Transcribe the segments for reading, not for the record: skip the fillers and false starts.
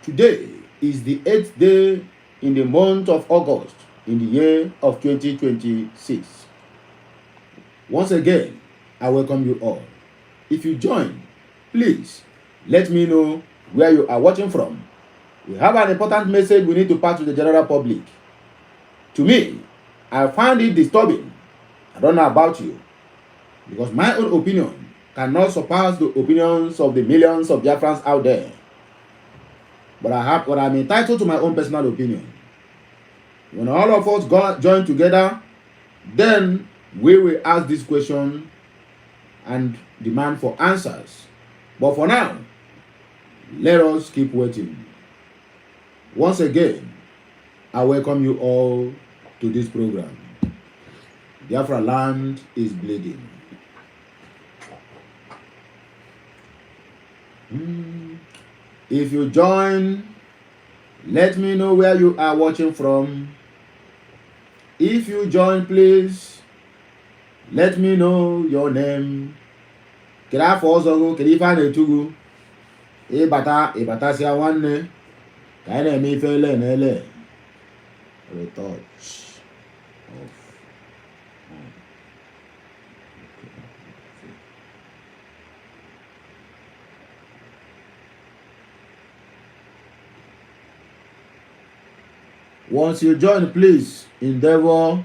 Today is the 8th day in the month of August in the year of 2026. Once again, I welcome you all. If you join, please let me know where you are watching from. We have an important message we need to pass to the general public. To me, I find it disturbing. I don't know about you, because my own opinion cannot surpass the opinions of the millions of Biafrans out there. But I'm entitled to my own personal opinion. When all of us join together, then we will ask this question and demand for answers. But for now, let us keep waiting. Once again, I welcome you all to this program. Biafra land is bleeding. If you join, let me know where you are watching from. If you join, please let me know your name. Kira for Zogo, Kirifa Netugu, Ebata Sia one, Kaine me fele nele. Retouch of. Once you join, please endeavor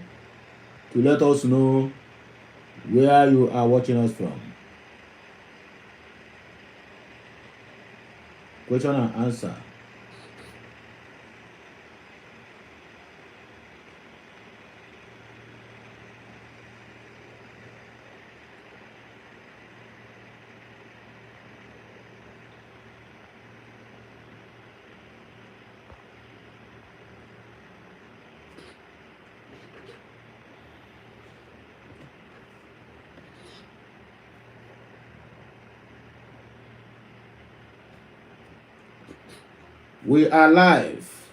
to let us know where you are watching us from. Question and answer. We are live.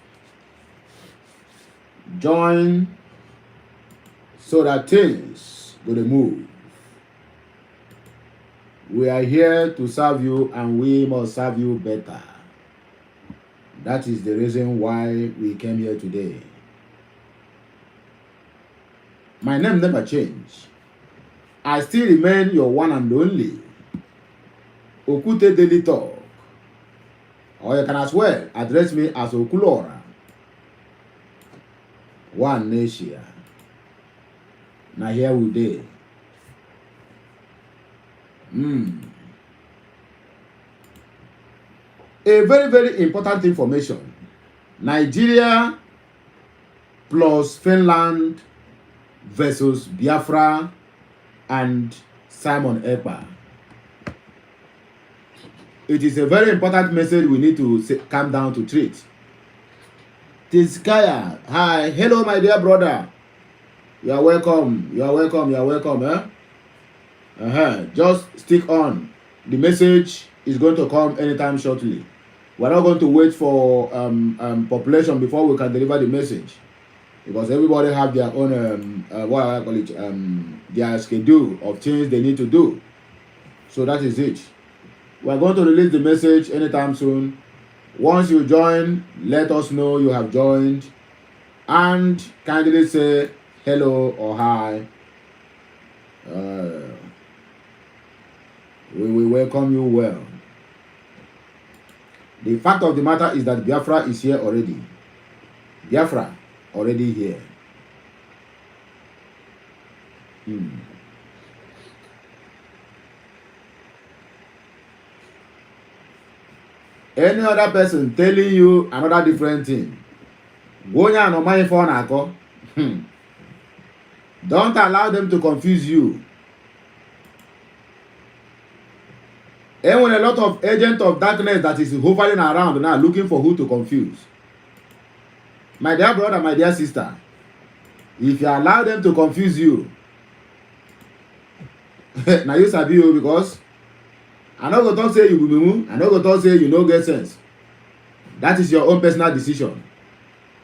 Join so that things will move. We are here to serve you, and we must serve you better. That is the reason why we came here today. My name never changed. I still remain your one and only Okute Daily Talk. Or you can as well address me as Okulora. One nation. Now here we dey. A very, very important information. Nigeria plus Finland versus Biafra and Simon Ekpa. It is a very important message we need to calm down to treat. Tizkaya, hi, hello my dear brother. You are welcome. You are welcome. You are welcome. Just stick on. The message is going to come anytime shortly. We're not going to wait for population before we can deliver the message, because everybody have their own their schedule of things they need to do. So that is it. We are going to release the message anytime soon. Once you join, let us know you have joined, and kindly say hello or hi. We will welcome you well. The fact of the matter is that Biafra is here already. Biafra already here. Any other person telling you another different thing, don't allow them to confuse you. And when a lot of agents of darkness that is hovering around now looking for who to confuse. My dear brother, my dear sister, if you allow them to confuse you, now you sabi you, because I no go talk say you mumu, I no go talk say you no get sense. That is your own personal decision.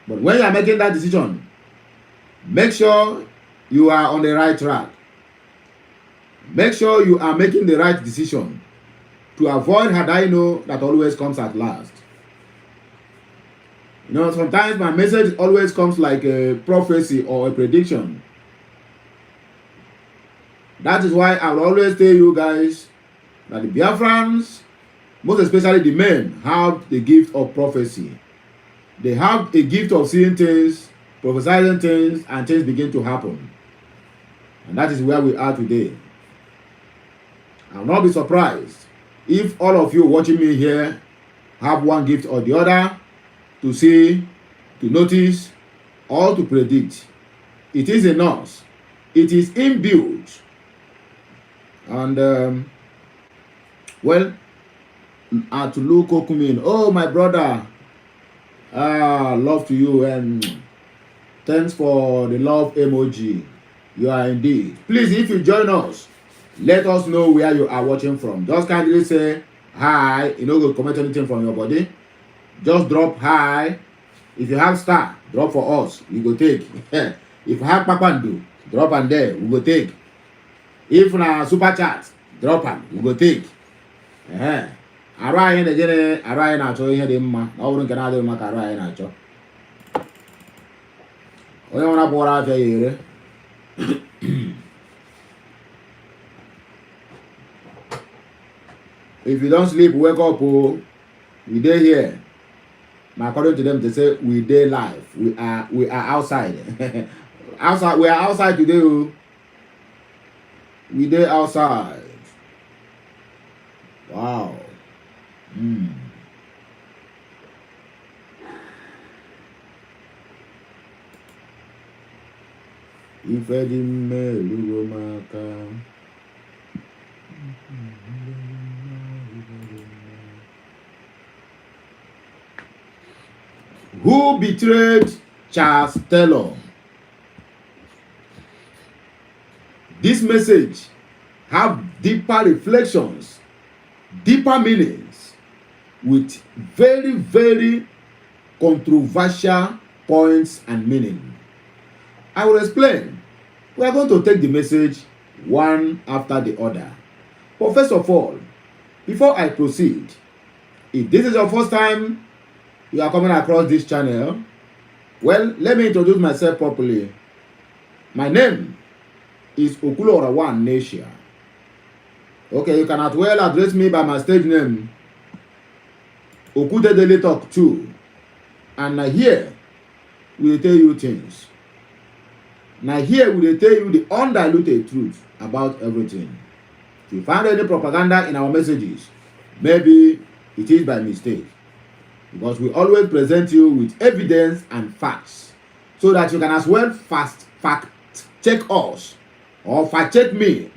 But when you are making that decision, make sure you are on the right track. Make sure you are making the right decision to avoid Hadaino that always comes at last. You know, sometimes my message always comes like a prophecy or a prediction. That is why I will always tell you guys that the Biafrans, most especially the men, have the gift of prophecy. They have a gift of seeing things, prophesying things, and things begin to happen. And that is where we are today. I will not be surprised if all of you watching me here have one gift or the other to see, to notice, or to predict. It is in us. It is inbuilt. And well, to look Okumin, oh my brother, love to you, and thanks for the love emoji. You are indeed. Please, if you join us, let us know where you are watching from. Just kindly say hi. You know, go comment anything from your body. Just drop hi. If you have star, drop for us. We go take. If you have papandu, drop and there. We go take. If na super chat, drop am. We go take. Arai na jene, arai na cho ihe dị mma. Na ọbụrụ nke na-adịghị mma ka arai na cho. Onye nwere apụwara afịa ya ere. If you don't sleep, wake up. Oh, we dey here. Now, according to them, they say we dey live. We are outside. Outside. We are outside today. Oh. We dey outside. Wow. Ife dị mme elugo maka. Who betrayed Charles Taylor? This message have deeper reflections, deeper meanings, with very, very controversial points and meaning. I will explain. We are going to take the message one after the other. But first of all, before I proceed, if this is your first time you are coming across this channel, well, let me introduce myself properly. My name is Okulora1 Nation. Okay, you can as well address me by my stage name, Okude Daily Talk 2. And here we will tell you things. Now here we will tell you the undiluted truth about everything. If you find any propaganda in our messages, maybe it is by mistake. Because we always present you with evidence and facts, so that you can as well fact check us or fact check me,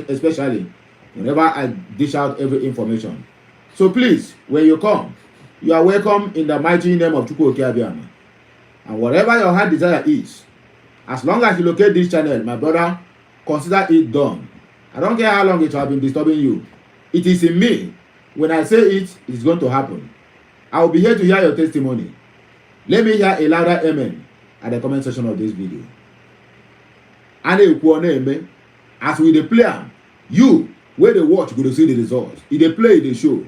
especially whenever I dish out every information. So please, when you come, you are welcome in the mighty name of Chukwu Okeabiama. And whatever your heart desire is, as long as you locate this channel, my brother, consider it done. I don't care how long it has been disturbing you. It is in me. When I say it, it's going to happen. I will be here to hear your testimony. Let me hear a louder amen at the comment section of this video. And as we dey play, you where they watch go to see the results. If they play, they show.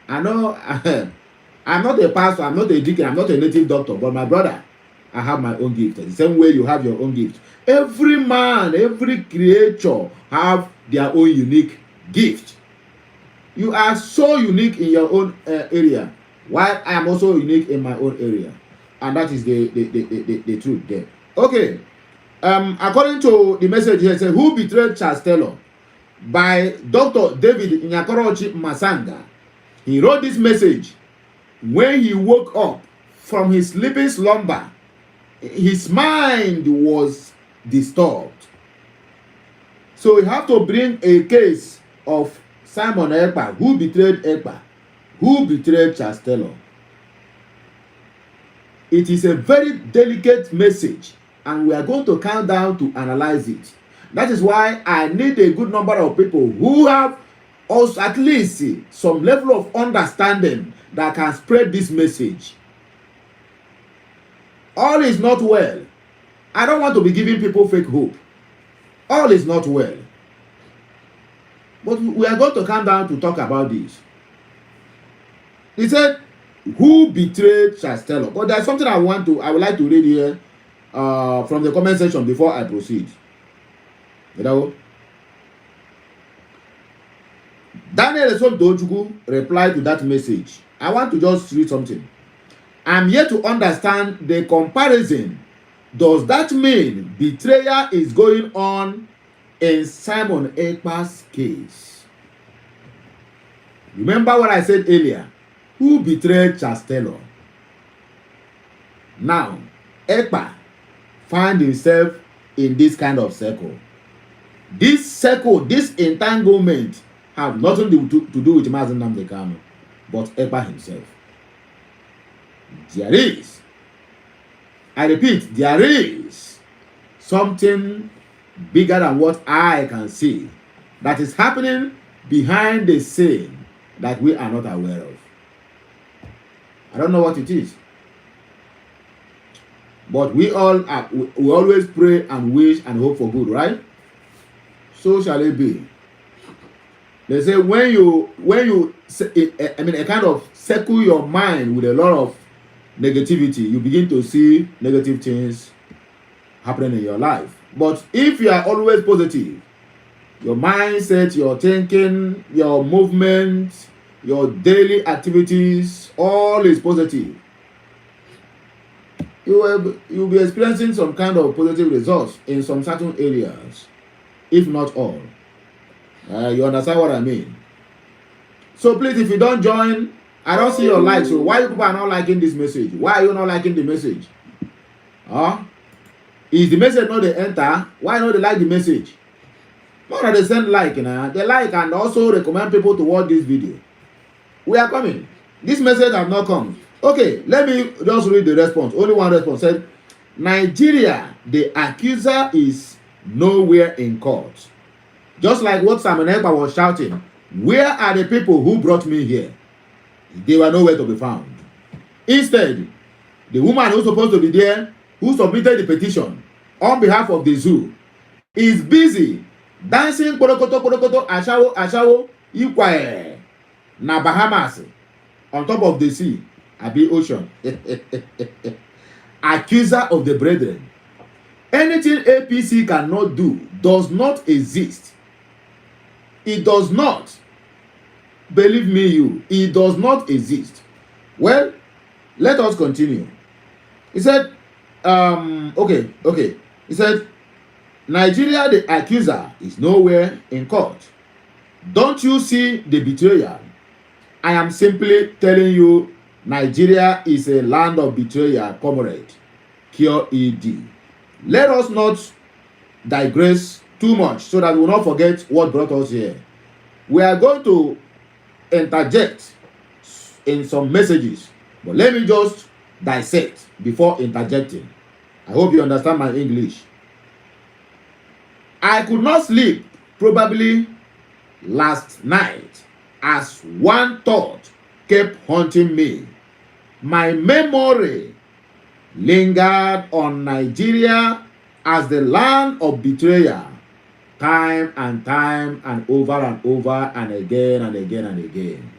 I know I'm not a pastor, I'm not a deacon, I'm not a native doctor, but my brother, I have my own gift. The same way you have your own gift. Every man, every creature have their own unique gift. You are so unique in your own area, while I am also unique in my own area. And that is the truth there. Okay. According to the message here, it says, who betrayed Charles Taylor? By Dr. David Nyakorochi Masanga. He wrote this message when he woke up from his sleeping slumber. His mind was disturbed. So we have to bring a case of Simon Ekpa, who betrayed Ekpa, who betrayed Charles Taylor. It is a very delicate message, and we are going to count down to analyze it. That is why I need a good number of people who have also at least some level of understanding that can spread this message. All is not well. I don't want to be giving people fake hope. All is not well. But we are going to come down to talk about this. He said, Who betrayed Chastello? But there's something I would like to read here from the comment section before I proceed. You know, Daniel Esomdochukwu replied to that message. I want to just read something. I'm here to understand the comparison. Does that mean betrayal is going on in Simon Ekpa's case? Remember what I said earlier? Who betrayed Chastello? Now, Ekpa find himself in this kind of circle. This circle, this entanglement have nothing to do with Mazi Nnamdi Kanu, but Ekpa himself. There is, I repeat, there is something bigger than what I can see that is happening behind the scene that we are not aware of. I don't know what it is, but we always pray and wish and hope for good, right? So shall it be. They say when you a kind of circle your mind with a lot of negativity, you begin to see negative things happening in your life. But if you are always positive, your mindset, your thinking, your movement, your daily activities, all is positive, you'll be experiencing some kind of positive results in some certain areas, if not all. You understand what I mean? So please, if you don't join, I don't see your likes. So why you people are not liking this message? Why are you not liking the message? Is the message not the enter? Why not they like the message? More than they send like, they like and also recommend people to watch this video. We are coming. This message has not come. Okay, let me just read the response. Only one response said, Nigeria, the accuser is nowhere in court. Just like what Simon Ekpa was shouting, where are the people who brought me here? They were nowhere to be found. Instead, the woman who's supposed to be there, who submitted the petition on behalf of the zoo, is busy dancing korokoto, ashawo, ikwae, na Bahamas, on top of the sea, abi ocean. Accuser of the brethren. Anything APC cannot do does not exist. It does not. Believe me, it does not exist. Well, let us continue. He said, okay. He said, Nigeria, the accuser, is nowhere in court. Don't you see the betrayal? I am simply telling you, Nigeria is a land of betrayal, comrade. Cure ED. Let us not digress too much so that we will not forget what brought us here. We are going to interject in some messages, but let me just dissect before interjecting. I hope you understand my English. I could not sleep probably last night as one thought kept haunting me. My memory lingered on Nigeria as the land of betrayal, time and over and again and again and again.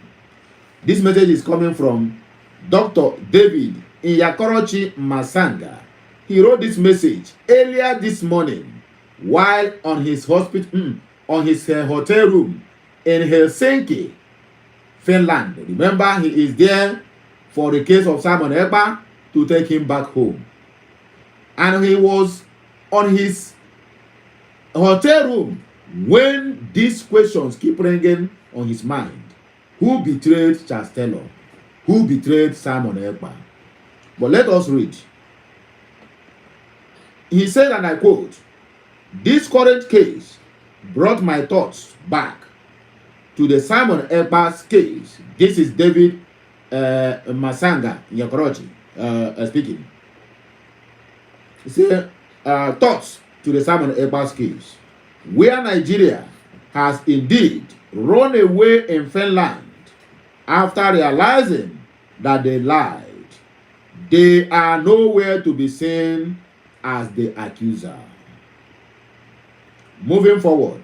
This message is coming from Dr. David Iyakorochi Masanga. He wrote this message earlier this morning while on his hotel room in Helsinki, Finland. Remember, he is there for the case of Simon Ekpa to take him back home. And he was on his hotel room when these questions keep ringing on his mind. Who betrayed Chastello? Who betrayed Simon Ekpa? But let us read. He said, and I quote, this current case brought my thoughts back to the Simon Ekpa's case. This is David Masanga Nyakorochi speaking. He said, thoughts to the Simon Ekpa's case, where Nigeria has indeed run away in Finland after realizing that they lied. They are nowhere to be seen as the accuser. Moving forward,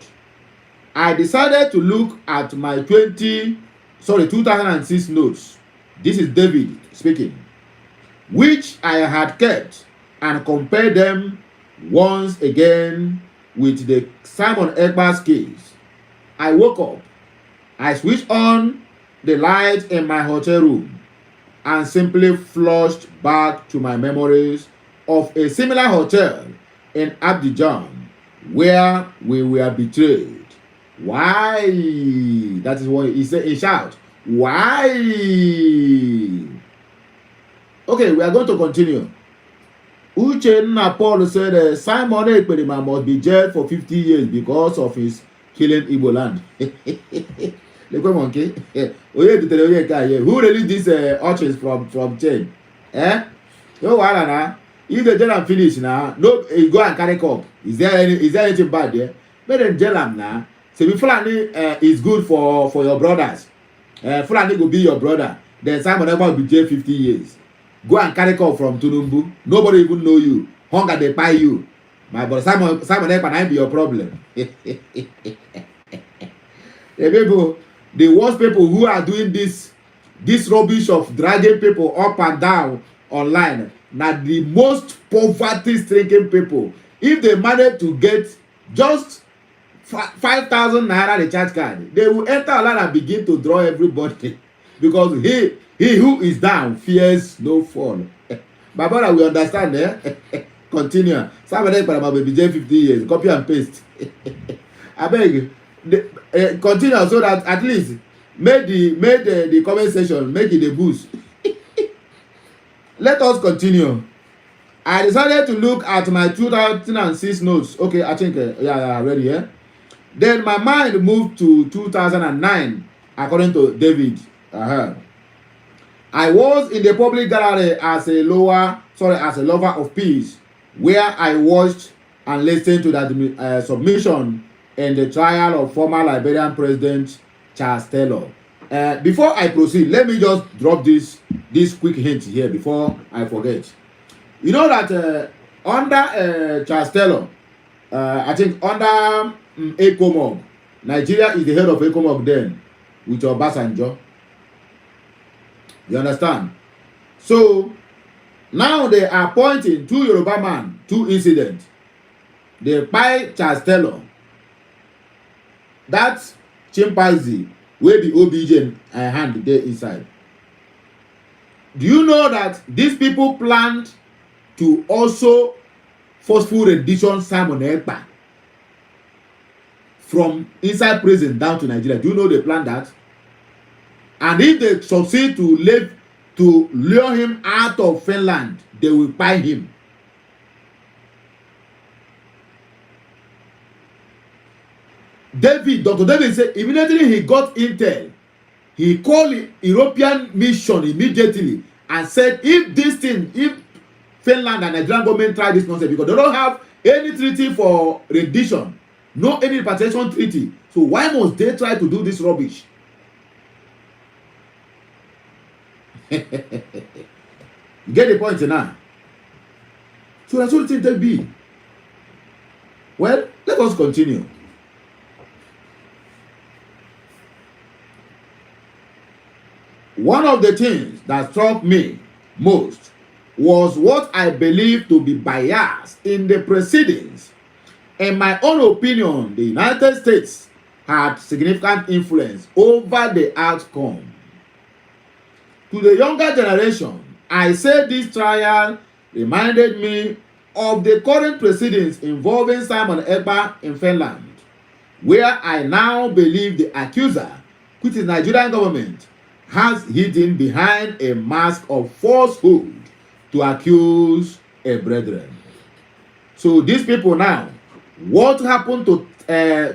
I decided to look at my 2006 notes This is David speaking. Which I had kept and compared them once again with the Simon Ekpa's case. I woke up. I switched on the light in my hotel room and simply flushed back to my memories of a similar hotel in Abidjan where we were betrayed. Why? That is what he said. He shouted, why? Okay, we are going to continue. Uchenna Paul said Simon Ekpa must be jailed for 50 years because of his killing Igbo land. Monkey. Who released these urchins from chain? No wahala na. If they jail am finish na, no, go and carry cup. Is there anything bad there? Make them jail am na. Say Fulani is good for your brothers. Fulani go be your brother. Then Simon Ekpa will be jailed 50 years. Go and carry cup from Tunumbu. Nobody even know you. Hunger they buy you. My brother Simon Ekpa might be your problem. The people, the worst people who are doing this rubbish of dragging people up and down online, now the most poverty-stricken people. If they manage to get just 5,000 naira the charge card, they will enter online and begin to draw everybody because he who is down fears no fall. My brother, we understand, Continue. Somebody will be jail 50 years. Copy and paste. I beg. Continue so that at least make the comment section, make it a boost. Let us continue. I decided to look at my 2006 notes. Okay, I think ready here. Yeah? Then my mind moved to 2009, according to David. I was in the public gallery as a lover of peace, where I watched and listened to the submission and the trial of former Liberian President Charles Taylor. Before I proceed, let me just drop this quick hint here before I forget. You know that under Charles Taylor, I think under ECOMOG, Nigeria is the head of ECOMOG then, with Obasanjo. You understand? So now they are pointing to Yoruba man, two incidents. They buy Charles Taylor. That chimpanzee where the OBJ hand there inside. Do you know that these people planned to also forceful rendition Simon Ekpa from inside prison down to Nigeria? Do you know they planned that? And if they succeed to lure him out of Finland, they will buy him. Dr. David said immediately he got intel, he called European mission immediately and said if Finland and Nigerian government try this nonsense, because they don't have any treaty for rendition, no any repatriation treaty, so why must they try to do this rubbish? You get the point now? So that's what it will be. Well, let us continue. One of the things that struck me most was what I believe to be bias in the proceedings. In my own opinion, the United States had significant influence over the outcome. To the younger generation, I say this trial reminded me of the current proceedings involving Simon Ekpa in Finland, where I now believe the accuser, which is Nigerian government, has hidden behind a mask of falsehood to accuse a brethren. So these people now, what happened to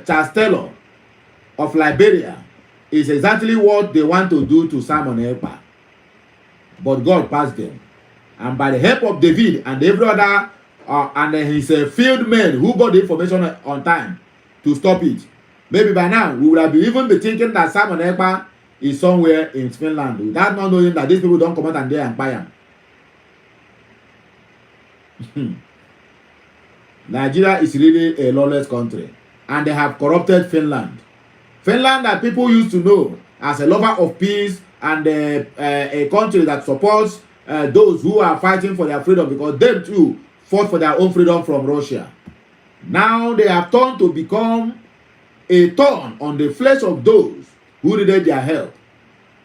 Charles Taylor of Liberia is exactly what they want to do to Simon Ekpa. But God passed them. And by the help of David and every other and his field men who got the information on time to stop it, maybe by now we would have even been thinking that Simon Ekpa is somewhere in Finland without not knowing that these people don't come out and there and buy him. Nigeria is really a lawless country, and they have corrupted Finland. Finland that people used to know as a lover of peace and a country that supports those who are fighting for their freedom, because them too fought for their own freedom from Russia. Now they have turned to become a thorn on the flesh of those who needed their help.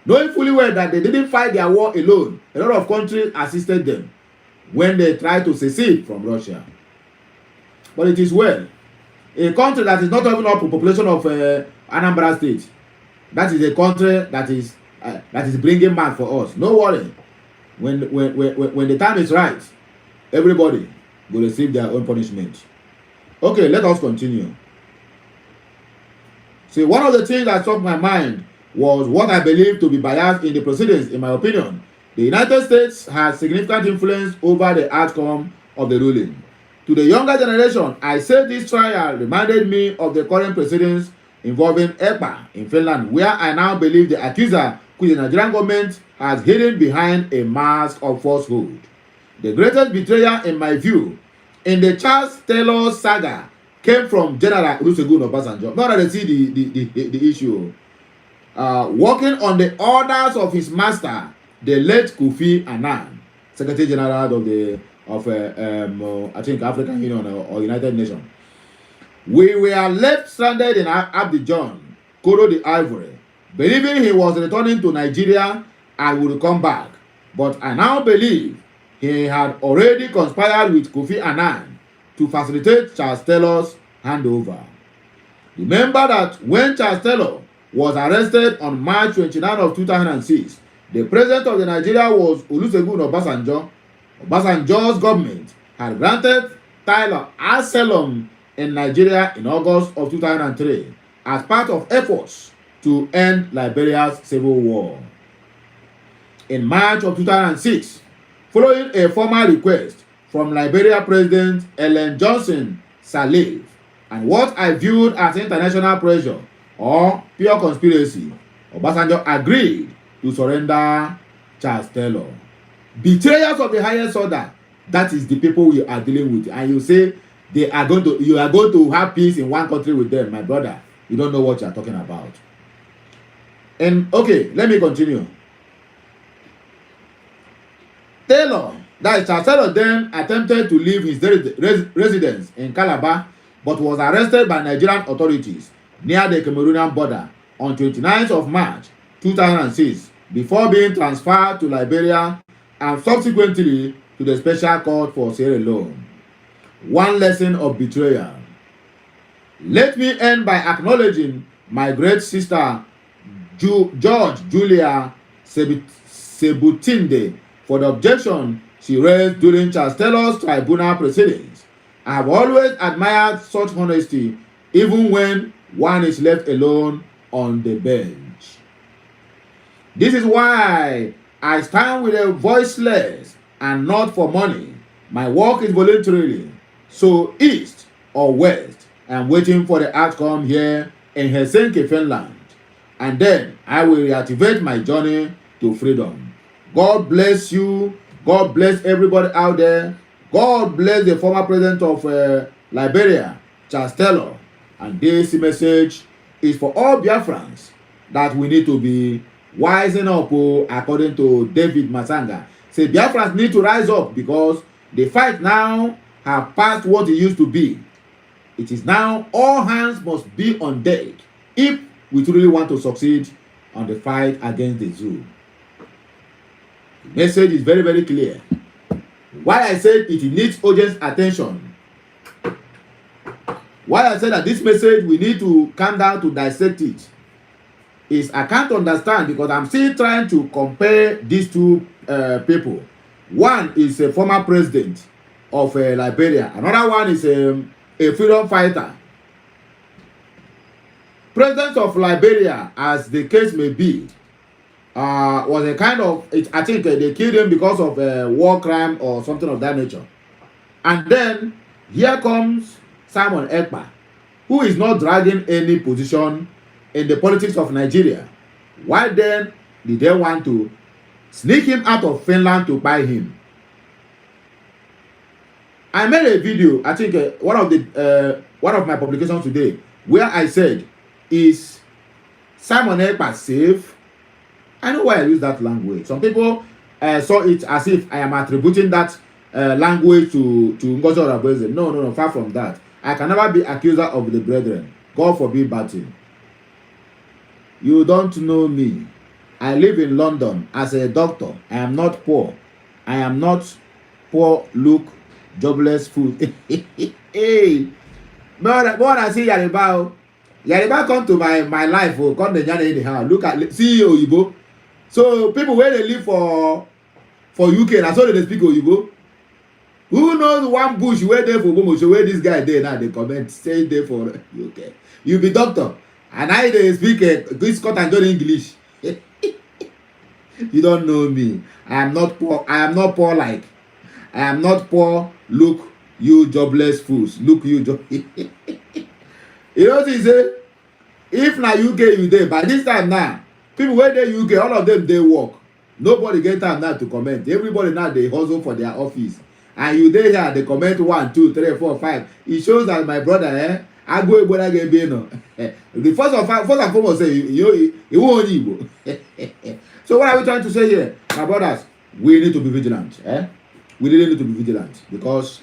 Knowing fully well that they didn't fight their war alone, a lot of countries assisted them when they tried to secede from Russia. But it is well. A country that is not even up to population of Anambra State, that is a country that is bringing back for us. No worry. When the time is right, everybody will receive their own punishment. Okay, let us continue. See, one of the things that struck my mind was what I believe to be biased in the proceedings. In my opinion, the United States has significant influence over the outcome of the ruling. To the younger generation, I say this trial reminded me of the current proceedings involving Ekpa in Finland, where I now believe the accuser, who the Nigerian government has hidden behind a mask of falsehood. The greatest betrayal, in my view, in the Charles Taylor saga came from General Olusegun Obasanjo. Now that they see the issue, working on the orders of his master, the late Kofi Annan, Secretary General of I think African Union or United Nations. We were left stranded in Abidjan, Cote d'Ivoire, believing he was returning to Nigeria and would come back. But I now believe he had already conspired with Kofi Annan to facilitate Charles Taylor's handover. Remember that when Charles Taylor was arrested on March 29 of 2006, the president of the Nigeria was Olusegun Obasanjo. Obasanjo's government had granted Taylor asylum in Nigeria in August of 2003 as part of efforts to end Liberia's civil war. In March of 2006, following a formal request from Liberia President Ellen Johnson Sirleaf and what I viewed as international pressure or pure conspiracy, Obasanjo agreed to surrender Charles Taylor. Betrayers of the highest order, that is the people we are dealing with, and you say you are going to have peace in one country with them. My brother, you don't know what you are talking about. And okay, let me continue. Taylor, that is Charles Taylor, then attempted to leave his residence in Calabar, but was arrested by Nigerian authorities near the Cameroonian border on 29th of March 2006 before being transferred to Liberia and subsequently to the Special Court for Sierra Leone. One lesson of betrayal. Let me end by acknowledging my great sister George Julia Sebutinde for the objection she raised during Charles Taylor's tribunal proceedings. I have always admired such honesty, even when one is left alone on the bench. This is why I stand with a voiceless and not for money. My work is voluntarily. So east or west, I'm waiting for the outcome here in Helsinki, Finland. And then I will reactivate my journey to freedom. God bless you. God bless everybody out there. God bless the former president of Liberia, Charles Taylor. And this message is for all Biafrans that we need to be wising up, according to David Masanga. Say Biafrans need to rise up because the fight now have passed what it used to be. It is now all hands must be on deck if we truly want to succeed on the fight against the zoo. The message is very, very clear. Why I said it needs urgent attention. Why I said that this message we need to calm down to dissect it is I can't understand because I'm still trying to compare these two people. One is a former president of Liberia. Another one is a freedom fighter. President of Liberia, as the case may be, was a kind of, I think they killed him because of war crime or something of that nature. And then here comes Simon Ekpa, who is not dragging any position in the politics of Nigeria. Why then did they want to sneak him out of Finland to buy him? I made a video, I think one of my publications today, where I said, is Simon Ekpa safe? I know why I use that language. Some people saw it as if I am attributing that language to Ngozi Oraveze. No, no, no, far from that. I can never be accuser of the brethren. God forbid bad thing. You don't know me. I live in London as a doctor. I am not poor. I am not poor, look, jobless food. Hey, but I see Yariba. Yariba come to my life. Oh, come the Jana anyhow. Look at see Oyibo. So people where they live for UK, that's all they speak Oyibo. Who knows one bush where they for Bomo? So where this guy there now they comment say there for UK. You be doctor, and I they speak this Scott and John English. You don't know me. I am not poor. I am not poor like. I am not poor. Look, you jobless fools. Look, you job. You know what he say? If na UK you dey, by this time now, people wey dey UK, all of them dey work. Nobody get time now to comment. Everybody now dey hustle for their office. And you dey here, they comment 1, 2, 3, 4, 5. It shows that my brother, I go Ebola get no. The first and foremost say you won't Igbo. So what are we trying to say here, my brothers? We need to be vigilant. We really need to be vigilant because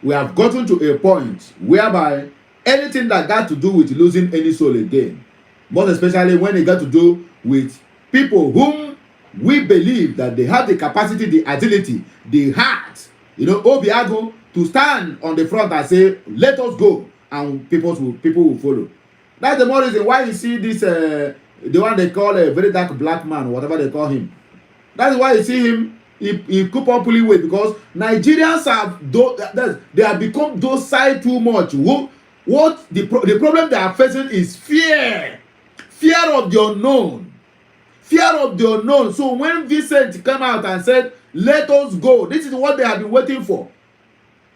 we have gotten to a point whereby anything that got to do with losing any soul again, most especially when it got to do with people whom we believe that they have the capacity, the agility, the heart, Obiago, to stand on the front and say, let us go, and people will follow. That's the more reason why you see this, the one they call a very dark black man, whatever they call him. That's why you see him, he keep on pulling weight, because Nigerians they have become docile too much. What the problem they are facing is fear of the unknown. Fear of the unknown. So when Vincent came out and said, let us go, this is what they have been waiting for.